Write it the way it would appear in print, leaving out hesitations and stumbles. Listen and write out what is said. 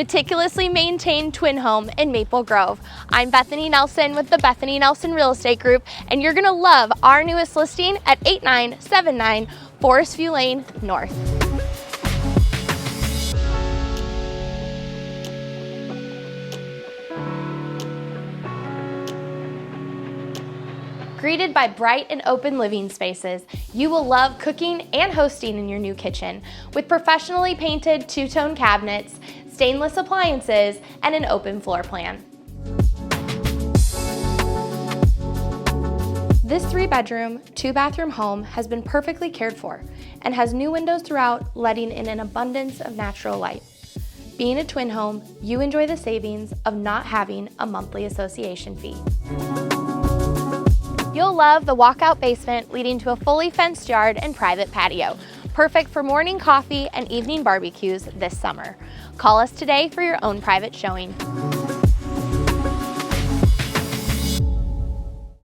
meticulously maintained twin home in Maple Grove. I'm Bethany Nelson with the Bethany Nelson Real Estate Group, and you're gonna love our newest listing at 8979 Forestview Lane North. Greeted by bright and open living spaces, you will love cooking and hosting in your new kitchen with professionally painted two-tone cabinets, stainless appliances, and an open floor plan. This 3-bedroom, 2-bathroom home has been perfectly cared for and has new windows throughout, letting in an abundance of natural light. Being a twin home, you enjoy the savings of not having a monthly association fee. You'll love the walkout basement leading to a fully fenced yard and private patio, perfect for morning coffee and evening barbecues this summer. Call us today for your own private showing.